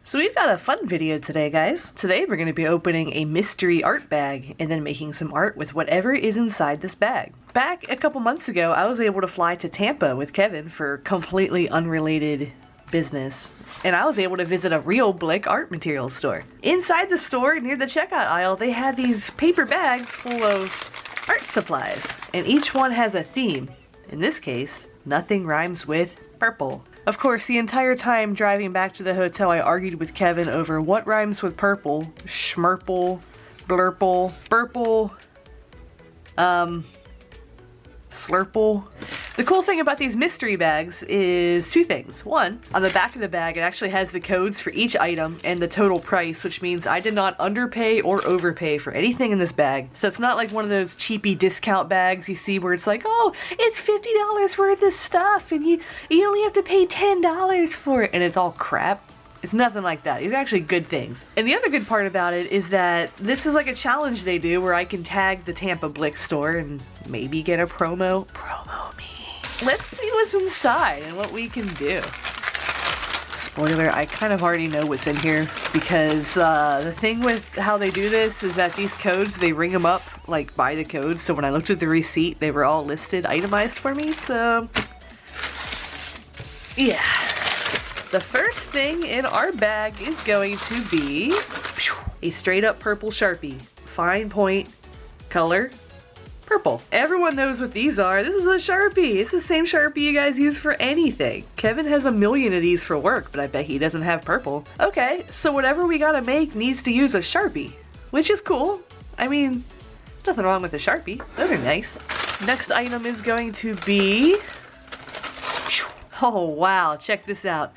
So we've got a fun video today, guys. Today we're going to be opening a mystery art bag and then making some art with whatever is inside this bag. Back a couple months ago, I was able to fly to Tampa with Kevin for completely unrelated business, and I was able to visit a real Blick Art Materials store. Inside the store, near the checkout aisle, they had these paper bags full of art supplies, and each one has a theme. In this case, nothing rhymes with purple. Of course, the entire time driving back to the hotel, I argued with Kevin over what rhymes with purple. Schmurple, blurple, burple, slurple. The cool thing about these mystery bags is two things. One, on the back of the bag, it actually has the codes for each item and the total price, which means I did not underpay or overpay for anything in this bag. So it's not like one of those cheapy discount bags you see where it's like, oh, it's $50 worth of stuff and you only have to pay $10 for it, and it's all crap. It's nothing like that. These are actually good things. And the other good part about it is that this is like a challenge they do where I can tag the Tampa Blick store and maybe get a promo. Promo me. Let's see what's inside and what we can do. Spoiler, I kind of already know what's in here because the thing with how they do this is that these codes, they ring them up like by the codes. So when I looked at the receipt, they were all listed, itemized for me. So yeah. The first thing in our bag is going to be a straight up purple Sharpie. Fine point, color, purple. Everyone knows what these are. This is a Sharpie. It's the same Sharpie you guys use for anything. Kevin has a million of these for work, but I bet he doesn't have purple. Okay, so whatever we gotta make needs to use a Sharpie, which is cool. I mean, nothing wrong with a Sharpie. Those are nice. Next item is going to be, oh wow, check this out.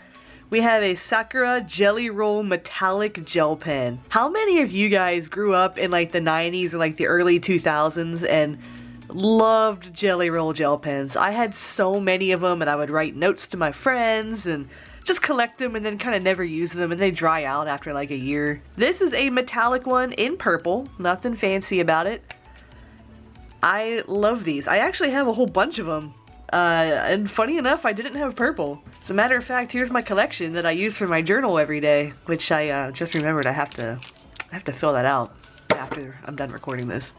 We have a Sakura Jelly Roll Metallic Gel Pen. How many of you guys grew up in like the 90s and like the early 2000s and loved Jelly Roll gel pens? I had so many of them, and I would write notes to my friends and just collect them and then kind of never use them, and they dry out after like a year. This is a metallic one in purple. Nothing fancy about it. I love these. I actually have a whole bunch of them. And funny enough, I didn't have purple. As a matter of fact, here's my collection that I use for my journal every day, which I just remembered I have to fill that out after I'm done recording this.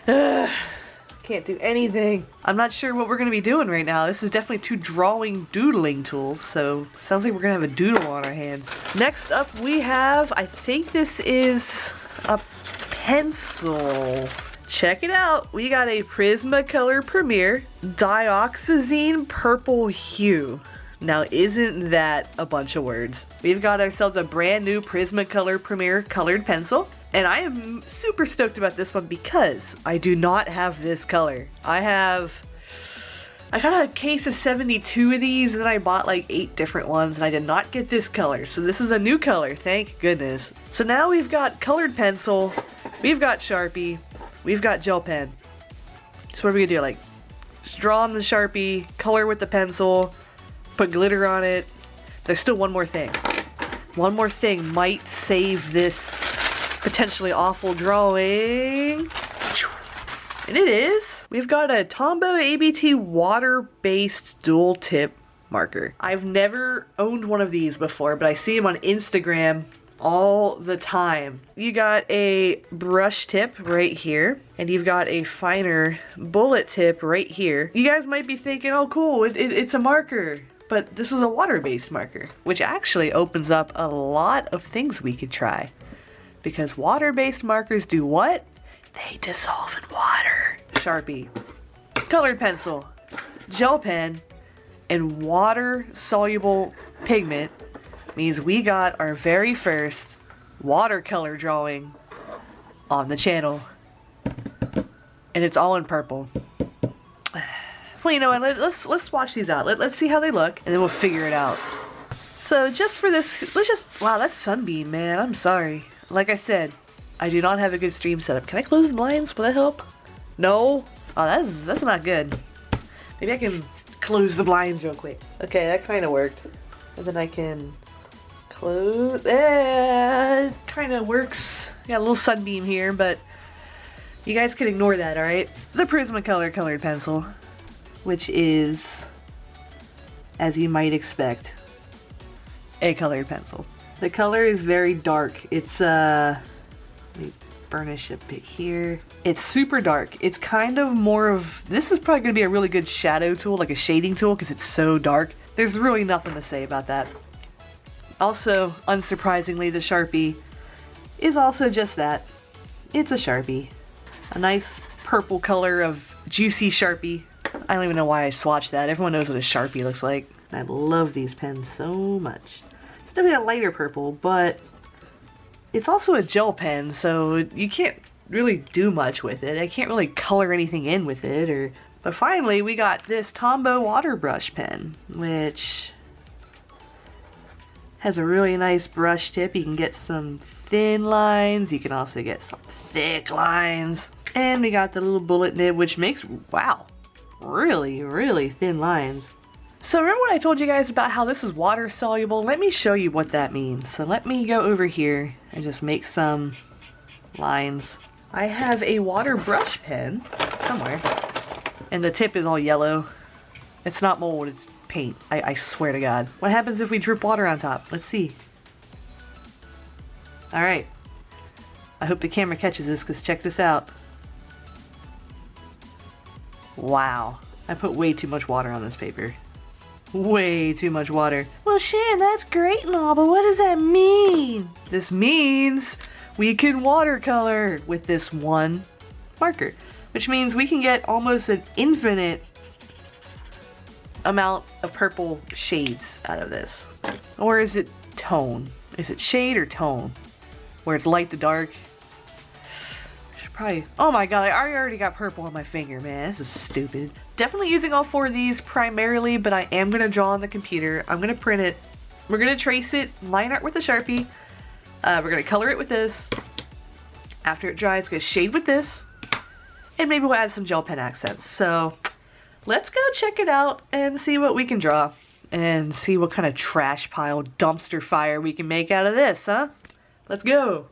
Can't do anything. I'm not sure what we're gonna be doing right now. This is definitely two doodling tools, so sounds like we're gonna have a doodle on our hands. Next up we have, I think this is a pencil. Check it out. We got a Prismacolor Premier Dioxazine Purple Hue. Now, isn't that a bunch of words? We've got ourselves a brand new Prismacolor Premier colored pencil, and I am super stoked about this one because I do not have this color. I got a case of 72 of these, and then I bought like 8 different ones, and I did not get this color. So this is a new color, thank goodness. So now we've got colored pencil, we've got Sharpie, we've got gel pen. So what are we gonna do? Like, just draw on the Sharpie, color with the pencil, put glitter on it. There's still one more thing. One more thing might save this potentially awful drawing. And it is. We've got a Tombow ABT water-based dual tip marker. I've never owned one of these before, but I see them on Instagram all the time. You got a brush tip right here, and you've got a finer bullet tip right here. You guys might be thinking, oh cool, it's a marker, but this is a water-based marker, which actually opens up a lot of things we could try. Because water-based markers do what? They dissolve in water. Sharpie, colored pencil, gel pen, and water-soluble pigment means we got our very first watercolor drawing on the channel, and it's all in purple. Well, you know what, let's swatch these out. Let's see how they look, and then we'll figure it out. So just for this, wow, that's Sunbeam, man, I'm sorry. Like I said, I do not have a good stream setup. Can I close the blinds? Will that help? No? Oh, that's not good. Maybe I can close the blinds real quick. Okay, that kind of worked. And then I can close. It kind of works. Got a little sunbeam here, but you guys can ignore that, alright? The Prismacolor colored pencil, which is, as you might expect, a colored pencil. The color is very dark. It's let me burnish a bit here. It's super dark. It's kind of more of, this is probably gonna be a really good shadow tool, like a shading tool, because it's so dark. There's really nothing to say about that. Also, unsurprisingly, the Sharpie is also just that. It's a Sharpie. A nice purple color of juicy Sharpie. I don't even know why I swatched that. Everyone knows what a Sharpie looks like. I love these pens so much. It's definitely a lighter purple, but it's also a gel pen, so you can't really do much with it. I can't really color anything in with it. But finally, we got this Tombow water brush pen, which has a really nice brush tip. You can get some thin lines. You can also get some thick lines. And we got the little bullet nib, which makes, wow, really, really thin lines. So remember when I told you guys about how this is water soluble? Let me show you what that means. So let me go over here and just make some lines. I have a water brush pen somewhere, and the tip is all yellow. It's not mold, it's paint. I swear to God. What happens if we drip water on top? Let's see. All right. I hope the camera catches this, because check this out. Wow. I put way too much water on this paper. Way too much water. Well, Shan, that's great and all, but what does that mean? This means we can watercolor with this one marker, which means we can get almost an infinite amount of purple shades out of this. Or is it tone? Is it shade or tone? Where it's light to dark? Probably, oh my god, I already got purple on my finger, man. This is stupid. Definitely using all four of these primarily, but I am going to draw on the computer. I'm going to print it. We're going to trace it, line art with a Sharpie. We're going to color it with this. After it dries, it's going to shade with this. And maybe we'll add some gel pen accents. So let's go check it out and see what we can draw. And see what kind of trash pile dumpster fire we can make out of this, huh? Let's go.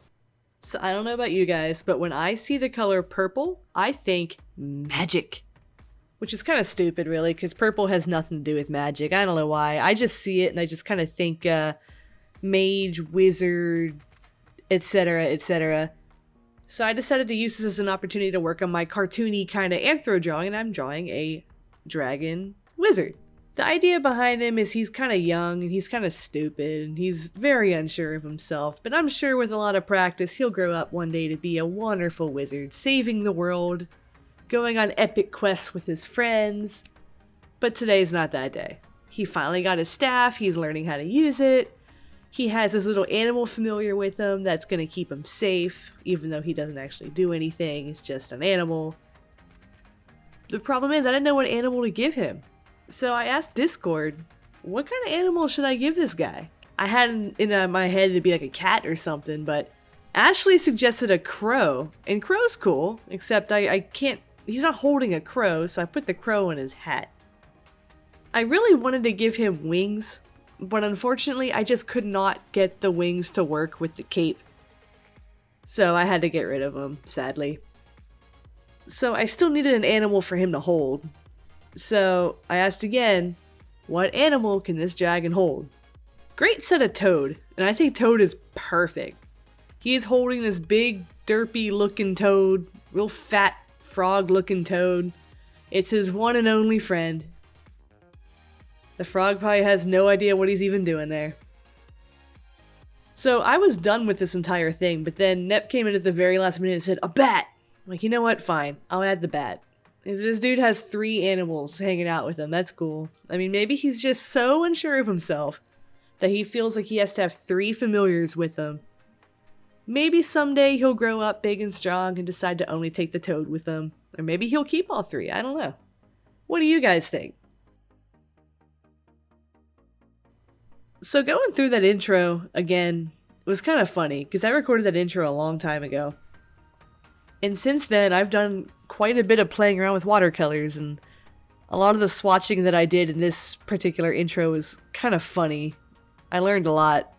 So I don't know about you guys, but when I see the color purple, I think magic. Which is kind of stupid, really, because purple has nothing to do with magic. I don't know why. I just see it and I just kind of think mage, wizard, etc., etc. So I decided to use this as an opportunity to work on my cartoony kind of anthro drawing, and I'm drawing a dragon wizard. The idea behind him is he's kind of young and he's kind of stupid and he's very unsure of himself, but I'm sure with a lot of practice he'll grow up one day to be a wonderful wizard, saving the world, going on epic quests with his friends. But today's not that day. He finally got his staff, he's learning how to use it. He has his little animal familiar with him that's going to keep him safe, even though he doesn't actually do anything, it's just an animal. The problem is I didn't know what animal to give him. So I asked Discord, what kind of animal should I give this guy? I had in my head it'd be like a cat or something, but Ashley suggested a crow, and crow's cool, except I can't, he's not holding a crow, so I put the crow in his hat. I really wanted to give him wings, but unfortunately I just could not get the wings to work with the cape. So I had to get rid of them, sadly. So I still needed an animal for him to hold. So I asked again, what animal can this dragon hold? Great said a toad, and I think toad is perfect. He is holding this big, derpy looking toad, real fat frog looking toad. It's his one and only friend. The frog probably has no idea what he's even doing there. So I was done with this entire thing, but then Nep came in at the very last minute and said, a bat! I'm like, you know what, fine, I'll add the bat. This dude has 3 animals hanging out with him. That's cool. I mean, maybe he's just so unsure of himself that he feels like he has to have 3 familiars with him. Maybe someday he'll grow up big and strong and decide to only take the toad with him. Or maybe he'll keep all 3. I don't know. What do you guys think? So going through that intro again was kind of funny because I recorded that intro a long time ago. And since then, I've done quite a bit of playing around with watercolors, and a lot of the swatching that I did in this particular intro is kind of funny. I learned a lot.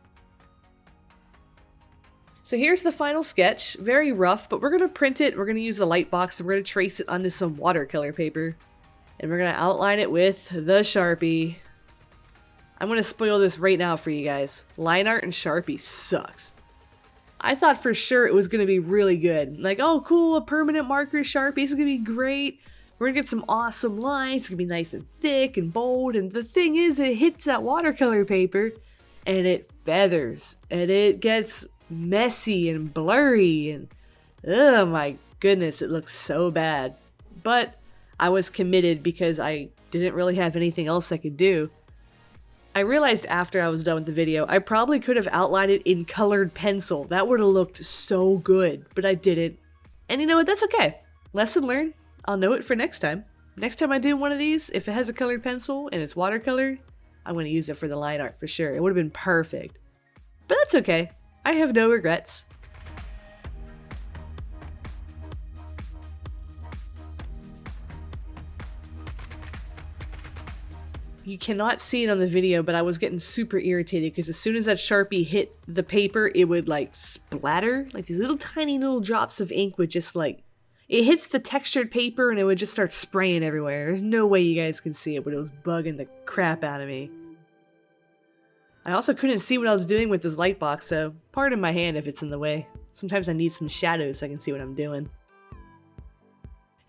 So here's the final sketch. Very rough, but we're going to print it. We're going to use the light box, and we're going to trace it onto some watercolor paper. And we're going to outline it with the Sharpie. I'm gonna spoil this right now for you guys. Line art and Sharpie sucks. I thought for sure it was gonna be really good. Like, oh cool, a permanent marker Sharpie is gonna be great. We're gonna get some awesome lines, it's gonna be nice and thick and bold, and the thing is, it hits that watercolor paper, and it feathers, and it gets messy and blurry, and oh my goodness, it looks so bad. But I was committed because I didn't really have anything else I could do. I realized after I was done with the video, I probably could have outlined it in colored pencil. That would have looked so good, but I didn't. And you know what, that's okay. Lesson learned. I'll know it for next time. Next time I do one of these, if it has a colored pencil and it's watercolor, I'm going to use it for the line art for sure. It would have been perfect. But that's okay. I have no regrets. You cannot see it on the video, but I was getting super irritated because as soon as that Sharpie hit the paper, it would like splatter. Like these little tiny little drops of ink would just like, it hits the textured paper and it would just start spraying everywhere. There's no way you guys can see it, but it was bugging the crap out of me. I also couldn't see what I was doing with this light box, so pardon my hand if it's in the way. Sometimes I need some shadows so I can see what I'm doing.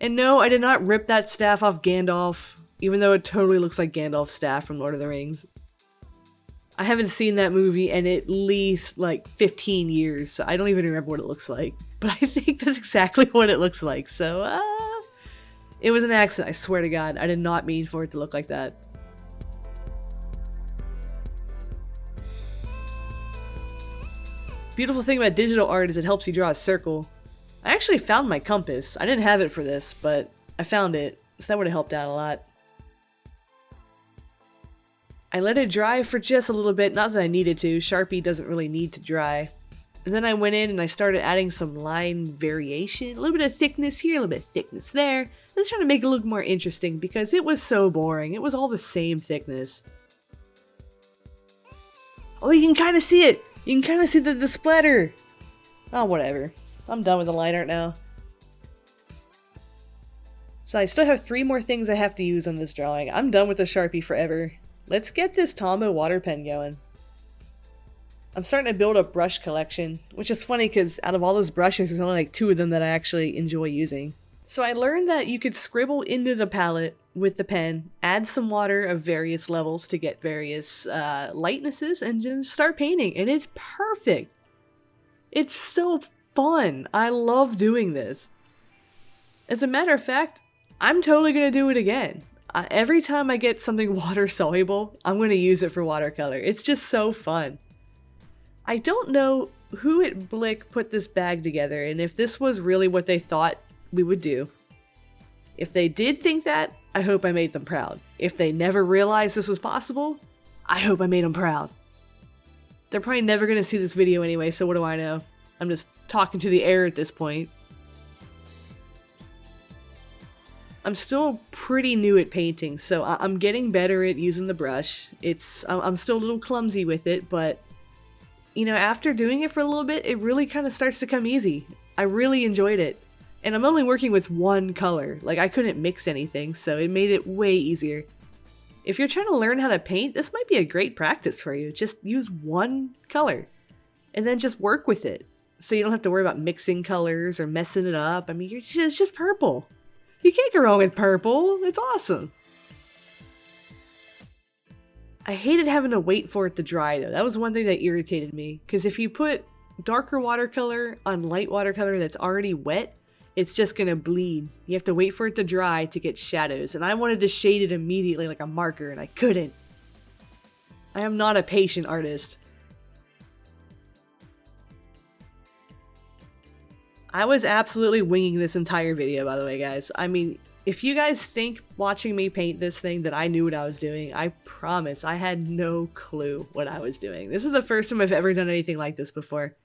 And no, I did not rip that staff off Gandalf, even though it totally looks like Gandalf's staff from Lord of the Rings. I haven't seen that movie in at least like 15 years, so I don't even remember what it looks like. But I think that's exactly what it looks like, so it was an accident, I swear to God. I did not mean for it to look like that. Beautiful thing about digital art is it helps you draw a circle. I actually found my compass. I didn't have it for this, but I found it, so that would have helped out a lot. I let it dry for just a little bit, not that I needed to. Sharpie doesn't really need to dry. And then I went in and I started adding some line variation. A little bit of thickness here, a little bit of thickness there. I was trying to make it look more interesting because it was so boring. It was all the same thickness. Oh, you can kind of see it! You can kind of see the splatter! Oh, whatever. I'm done with the line art now. So I still have 3 more things I have to use on this drawing. I'm done with the Sharpie forever. Let's get this Tombow water pen going. I'm starting to build a brush collection, which is funny because out of all those brushes, there's only like 2 of them that I actually enjoy using. So I learned that you could scribble into the palette with the pen, add some water of various levels to get various lightnesses, and then start painting, and it's perfect! It's so fun! I love doing this. As a matter of fact, I'm totally gonna do it again. Every time I get something water soluble, I'm gonna use it for watercolor. It's just so fun. I don't know who at Blick put this bag together and if this was really what they thought we would do. If they did think that, I hope I made them proud. If they never realized this was possible, I hope I made them proud. They're probably never gonna see this video anyway, so what do I know? I'm just talking to the air at this point. I'm still pretty new at painting, so I'm getting better at using the brush. I'm still a little clumsy with it, but you know, after doing it for a little bit, it really kind of starts to come easy. I really enjoyed it. And I'm only working with one color. Like, I couldn't mix anything, so it made it way easier. If you're trying to learn how to paint, this might be a great practice for you. Just use one color, and then just work with it. So you don't have to worry about mixing colors or messing it up. I mean, it's just purple. You can't go wrong with purple. It's awesome. I hated having to wait for it to dry though. That was one thing that irritated me. Because if you put darker watercolor on light watercolor that's already wet, it's just gonna bleed. You have to wait for it to dry to get shadows. And I wanted to shade it immediately like a marker and I couldn't. I am not a patient artist. I was absolutely winging this entire video, by the way, guys. I mean, if you guys think watching me paint this thing that I knew what I was doing, I promise I had no clue what I was doing. This is the first time I've ever done anything like this before.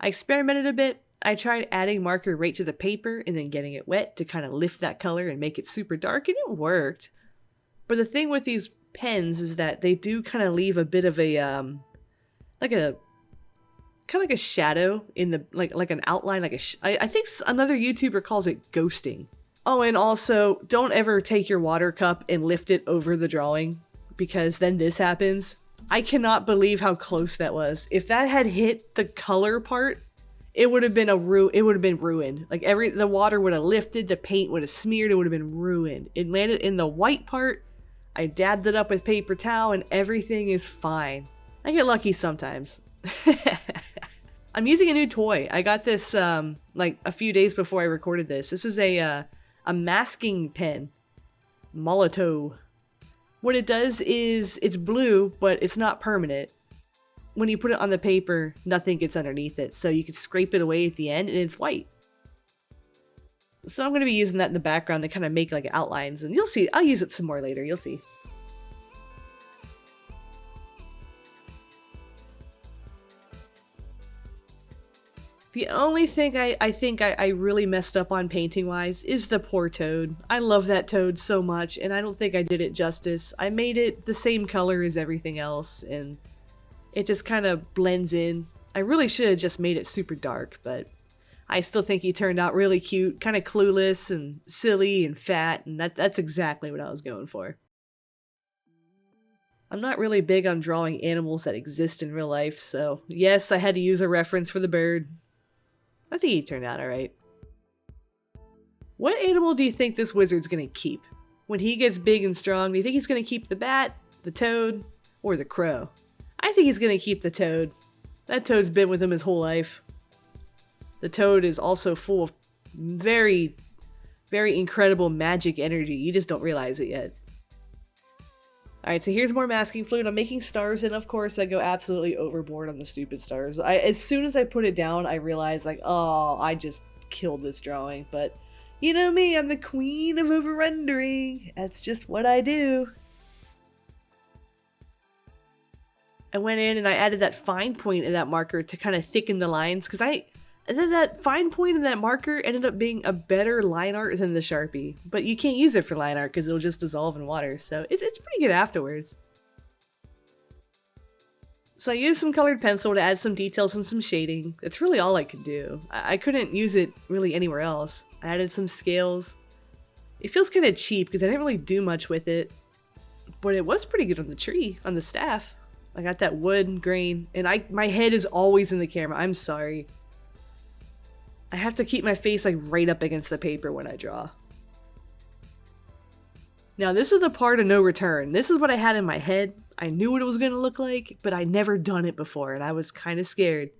I experimented a bit. I tried adding marker right to the paper and then getting it wet to kind of lift that color and make it super dark, and it worked. But the thing with these pens is that they do kind of leave a bit of a, kind of like a shadow in the, like an outline, like I think another YouTuber calls it ghosting. Oh, and also, don't ever take your water cup and lift it over the drawing, because then this happens. I cannot believe how close that was. If that had hit the color part, it would have been ruined. Like the water would have lifted, the paint would have smeared, it would have been ruined. It landed in the white part. I dabbed it up with paper towel and everything is fine. I get lucky sometimes. I'm using a new toy. I got this like a few days before I recorded this. This is a masking pen. Molotow. What it does is it's blue, but it's not permanent. When you put it on the paper, nothing gets underneath it, so you can scrape it away at the end and it's white. So I'm going to be using that in the background to kind of make like outlines, and you'll see. I'll use it some more later, you'll see. The only thing I think I really messed up on painting-wise is the poor toad. I love that toad so much, and I don't think I did it justice. I made it the same color as everything else, and it just kind of blends in. I really should have just made it super dark, but I still think he turned out really cute, kind of clueless and silly and fat, and that's exactly what I was going for. I'm not really big on drawing animals that exist in real life, so yes, I had to use a reference for the bird. I think he turned out alright. What animal do you think this wizard's gonna keep? When he gets big and strong, do you think he's gonna keep the bat, the toad, or the crow? I think he's gonna keep the toad. That toad's been with him his whole life. The toad is also full of very, very incredible magic energy. You just don't realize it yet. Alright, so here's more masking fluid. I'm making stars, and of course I go absolutely overboard on the stupid stars. As soon as I put it down, I realized, like, oh, I just killed this drawing. But, you know me, I'm the queen of over-rendering. That's just what I do. I went in and I added that fine point in that marker to kind of thicken the lines, because and then that fine point in that marker ended up being a better line art than the Sharpie. But you can't use it for line art because it'll just dissolve in water, so it's pretty good afterwards. So I used some colored pencil to add some details and some shading. That's really all I could do. I couldn't use it really anywhere else. I added some scales. It feels kind of cheap because I didn't really do much with it. But it was pretty good on the tree, on the staff. I got that wood grain, and my head is always in the camera. I'm sorry. I have to keep my face like right up against the paper when I draw. Now this is the part of no return. This is what I had in my head. I knew what it was going to look like, but I'd never done it before, and I was kind of scared.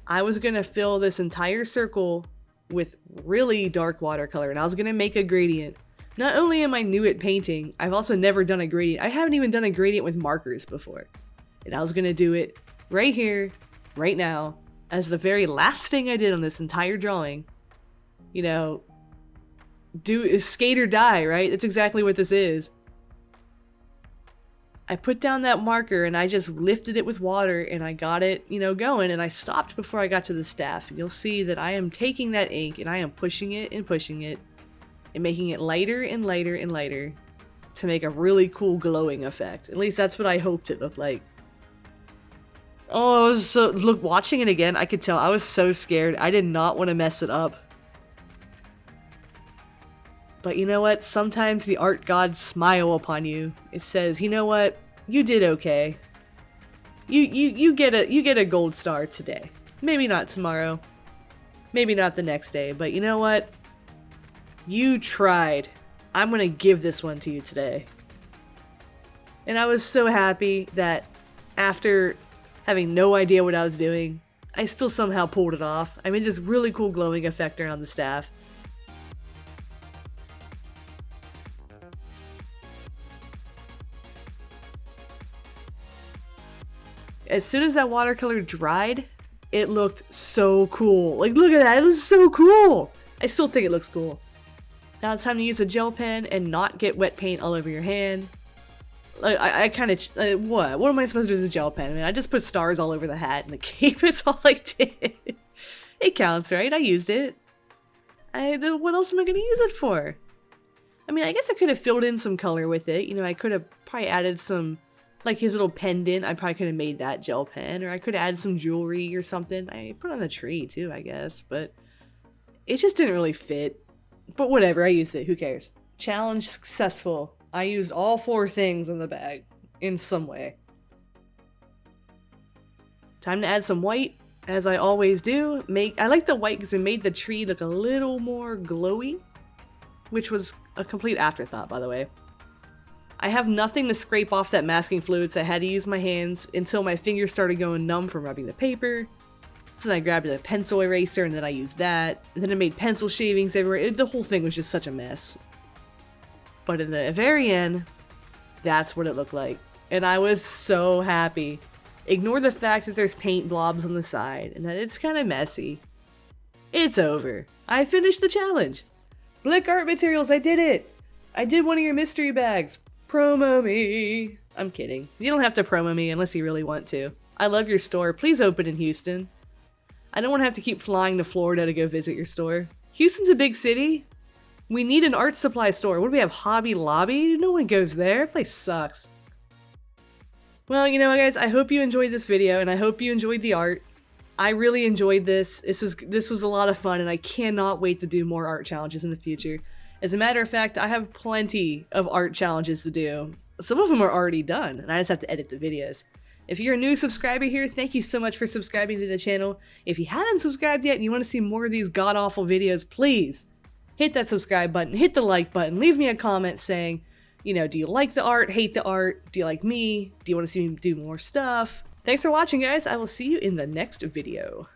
I was going to fill this entire circle with really dark watercolor, and I was going to make a gradient. Not only am I new at painting, I've also never done a gradient. I haven't even done a gradient with markers before. And I was going to do it right here, right now, as the very last thing I did on this entire drawing. You know, skate or die, right? That's exactly what this is. I put down that marker and I just lifted it with water and I got it, you know, going, and I stopped before I got to the staff. And you'll see that I am taking that ink and I am pushing it and making it lighter and lighter and lighter to make a really cool glowing effect. At least that's what I hoped it looked like. Oh, look, watching it again, I could tell I was so scared. I did not want to mess it up. But you know what? Sometimes the art gods smile upon you. It says, you know what? You did okay. You get a gold star today. Maybe not tomorrow. Maybe not the next day. But you know what? You tried. I'm gonna give this one to you today. And I was so happy that after having no idea what I was doing, I still somehow pulled it off. I made this really cool glowing effect around the staff. As soon as that watercolor dried, it looked so cool. Like, look at that, it looks so cool! I still think it looks cool. Now it's time to use a gel pen and not get wet paint all over your hand. Like, I kind of, what am I supposed to do with a gel pen? I mean, I just put stars all over the hat and the cape, it's all I did. It counts, right? I used it. What else am I going to use it for? I mean, I guess I could have filled in some color with it. You know, I could have probably added some, like his little pendant, I probably could have made that gel pen. Or I could have added some jewelry or something. I put it on the tree too, I guess. But it just didn't really fit. But whatever, I used it. Who cares? Challenge successful. I used all 4 things in the bag in some way. Time to add some white, as I always do. I like the white because it made the tree look a little more glowy, which was a complete afterthought, by the way. I have nothing to scrape off that masking fluid, so I had to use my hands until my fingers started going numb from rubbing the paper. So then I grabbed a pencil eraser and then I used that. And then I made pencil shavings everywhere. The whole thing was just such a mess. But in the very end, that's what it looked like. And I was so happy. Ignore the fact that there's paint blobs on the side and that it's kind of messy. It's over. I finished the challenge. Blick Art Materials, I did it! I did one of your mystery bags. Promo me. I'm kidding. You don't have to promo me unless you really want to. I love your store. Please open in Houston. I don't want to have to keep flying to Florida to go visit your store. Houston's a big city. We need an art supply store. What do we have? Hobby Lobby? No one goes there. That place sucks. Well, you know what, guys? I hope you enjoyed this video and I hope you enjoyed the art. I really enjoyed this. This was a lot of fun and I cannot wait to do more art challenges in the future. As a matter of fact, I have plenty of art challenges to do. Some of them are already done, and I just have to edit the videos. If you're a new subscriber here, thank you so much for subscribing to the channel. If you haven't subscribed yet and you want to see more of these god-awful videos, please hit that subscribe button, hit the like button, leave me a comment saying, you know, do you like the art, hate the art, do you like me, do you want to see me do more stuff? Thanks for watching, guys. I will see you in the next video.